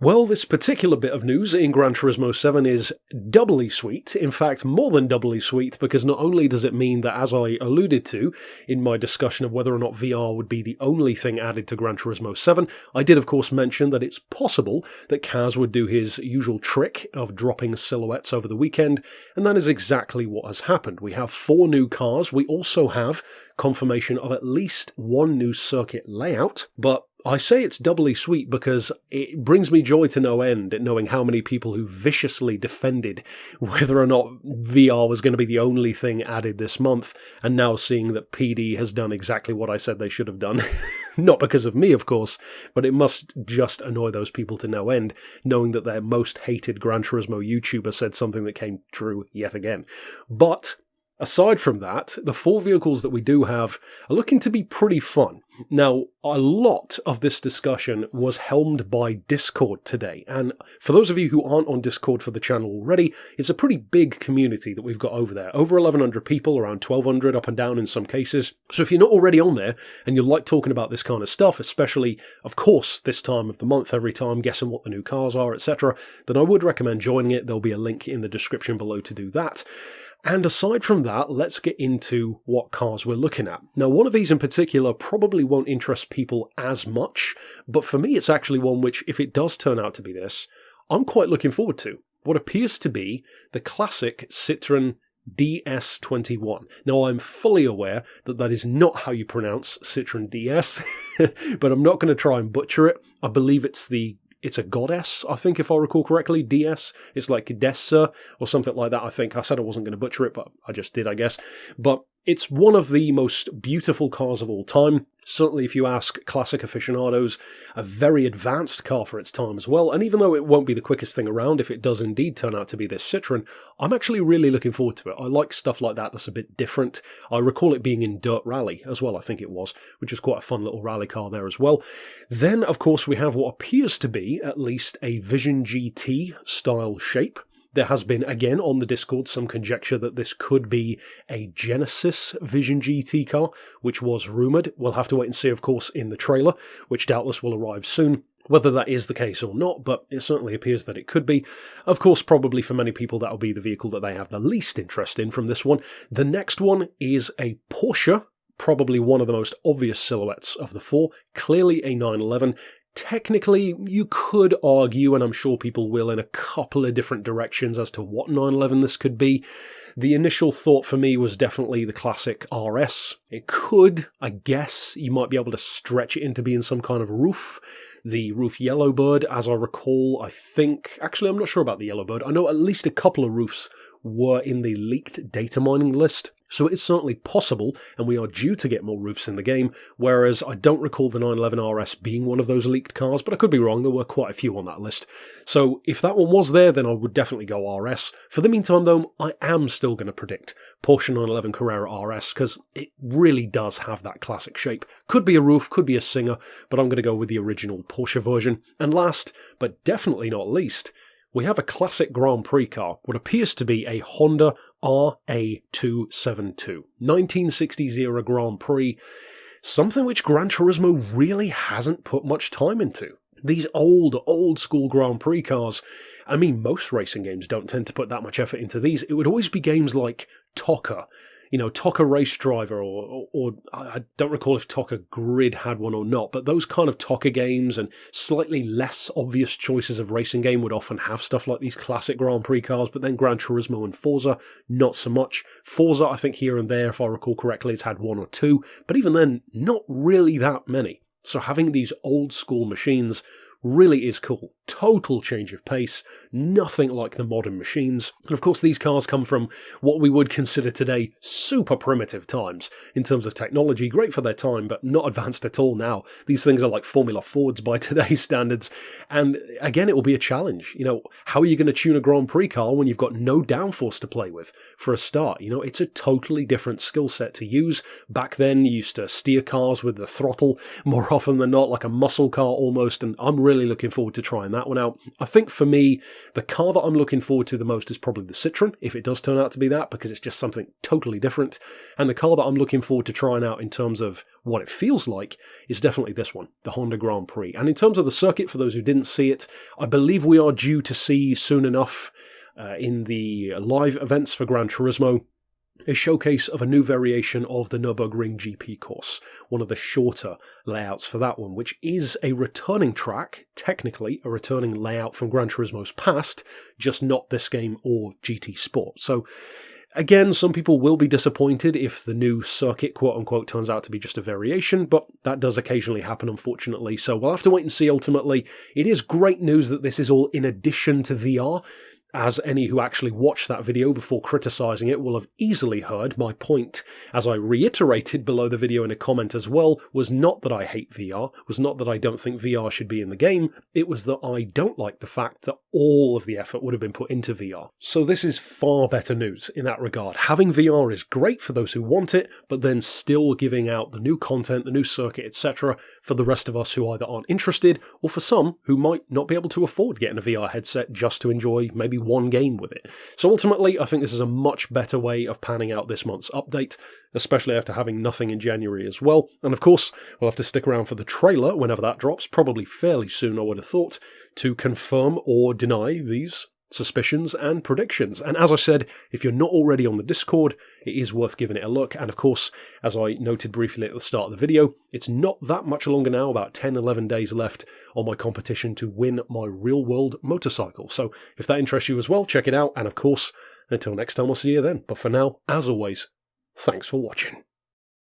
Well, this particular bit of news in Gran Turismo 7 is doubly sweet, in fact more than doubly sweet, because not only does it mean that, as I alluded to in my discussion of whether or not VR would be the only thing added to Gran Turismo 7, I did of course mention that it's possible that Kaz would do his usual trick of dropping silhouettes over the weekend, and that is exactly what has happened. We have 4 new cars, we also have confirmation of at least 1 new circuit layout, but I say it's doubly sweet because it brings me joy to no end at knowing how many people who viciously defended whether or not VR was going to be the only thing added this month, and now seeing that PD has done exactly what I said they should have done. Not because of me, of course, but it must just annoy those people to no end, knowing that their most hated Gran Turismo YouTuber said something that came true yet again. But aside from that, the 4 vehicles that we do have are looking to be pretty fun. Now, a lot of this discussion was helmed by Discord today, and for those of you who aren't on Discord for the channel already, it's a pretty big community that we've got over there. Over 1,100 people, around 1,200 up and down in some cases. So if you're not already on there, and you like talking about this kind of stuff, especially, of course, this time of the month, every time, guessing what the new cars are, etc., then I would recommend joining it. There'll be a link in the description below to do that. And aside from that, let's get into what cars we're looking at. Now, one of these in particular probably won't interest people as much, but for me it's actually one which, if it does turn out to be this, I'm quite looking forward to. What appears to be the classic Citroen DS21. Now, I'm fully aware that that is not how you pronounce Citroen DS, but I'm not going to try and butcher it. I believe it's a goddess, I think, if I recall correctly. DS. It's like Dessa or something like that, I think. I said I wasn't going to butcher it, but I just did, I guess. But it's one of the most beautiful cars of all time. Certainly, if you ask classic aficionados, a very advanced car for its time as well. And even though it won't be the quickest thing around, if it does indeed turn out to be this Citroen, I'm actually really looking forward to it. I like stuff like that that's a bit different. I recall it being in Dirt Rally as well, I think it was, which was quite a fun little rally car there as well. Then, of course, we have what appears to be at least a Vision GT style shape. There has been, again, on the Discord, some conjecture that this could be a Genesis Vision GT car, which was rumoured. We'll have to wait and see, of course, in the trailer, which doubtless will arrive soon. Whether that is the case or not, but it certainly appears that it could be. Of course, probably for many people, that will be the vehicle that they have the least interest in from this one. The next one is a Porsche, probably one of the most obvious silhouettes of the 4, clearly a 911. Technically, you could argue, and I'm sure people will, in a couple of different directions as to what 911 this could be. The initial thought for me was definitely the classic RS. It could, I guess, you might be able to stretch it into being some kind of roof. The roof Yellowbird, as I recall, I think... Actually, I'm not sure about the Yellowbird. I know at least a couple of roofs were in the leaked data mining list. So it is certainly possible, and we are due to get more roofs in the game, whereas I don't recall the 911 RS being one of those leaked cars, but I could be wrong, there were quite a few on that list. So if that one was there, then I would definitely go RS. For the meantime, though, I am still going to predict Porsche 911 Carrera RS, because it really does have that classic shape. Could be a roof, could be a Singer, but I'm going to go with the original Porsche version. And last, but definitely not least, we have a classic Grand Prix car, what appears to be a Honda RA272. 1960s era Grand Prix, something which Gran Turismo really hasn't put much time into. These old school Grand Prix cars, I mean, most racing games don't tend to put that much effort into these. It would always be games like TOCA, TOCA Race Driver, or I don't recall if TOCA Grid had one or not, but those kind of TOCA games and slightly less obvious choices of racing game would often have stuff like these classic Grand Prix cars, but then Gran Turismo and Forza, not so much. Forza, I think here and there, if I recall correctly, has had 1 or 2, but even then, not really that many. So having these old school machines really is cool. Total change of pace, nothing like the modern machines. And of course these cars come from what we would consider today super primitive times in terms of technology, great for their time but not advanced at all now. These things are like Formula Fords by today's standards, and again it will be a challenge. How are you going to tune a Grand Prix car when you've got no downforce to play with for a start? It's a totally different skill set to use. Back then you used to steer cars with the throttle more often than not, like a muscle car almost, and I'm really really looking forward to trying that one out. I think for me, the car that I'm looking forward to the most is probably the Citroen, if it does turn out to be that, because it's just something totally different. And the car that I'm looking forward to trying out in terms of what it feels like is definitely this one, the Honda Grand Prix. And in terms of the circuit, for those who didn't see it, I believe we are due to see soon enough in the live events for Gran Turismo a showcase of a new variation of the Nurburgring GP course, one of the shorter layouts for that one, which is a returning track, technically a returning layout from Gran Turismo's past, just not this game or GT Sport. So again, some people will be disappointed if the new circuit, quote-unquote, turns out to be just a variation, but that does occasionally happen, unfortunately, so we'll have to wait and see ultimately. It is great news that this is all in addition to VR, as any who actually watched that video before criticising it will have easily heard. My point, as I reiterated below the video in a comment as well, was not that I hate VR, was not that I don't think VR should be in the game, it was that I don't like the fact that all of the effort would have been put into VR. So this is far better news in that regard. Having VR is great for those who want it, but then still giving out the new content, the new circuit, etc. for the rest of us who either aren't interested, or for some who might not be able to afford getting a VR headset just to enjoy maybe one game with it. So ultimately, I think this is a much better way of panning out this month's update, especially after having nothing in January as well. And of course, we'll have to stick around for the trailer whenever that drops, probably fairly soon I would have thought, to confirm or deny these suspicions and predictions. And as I said, if you're not already on the Discord, it is worth giving it a look. And of course, as I noted briefly at the start of the video, it's not that much longer now, about 10-11 days left on my competition to win my real-world motorcycle. So if that interests you as well, check it out. And of course, until next time, I'll see you then. But for now, as always, thanks for watching.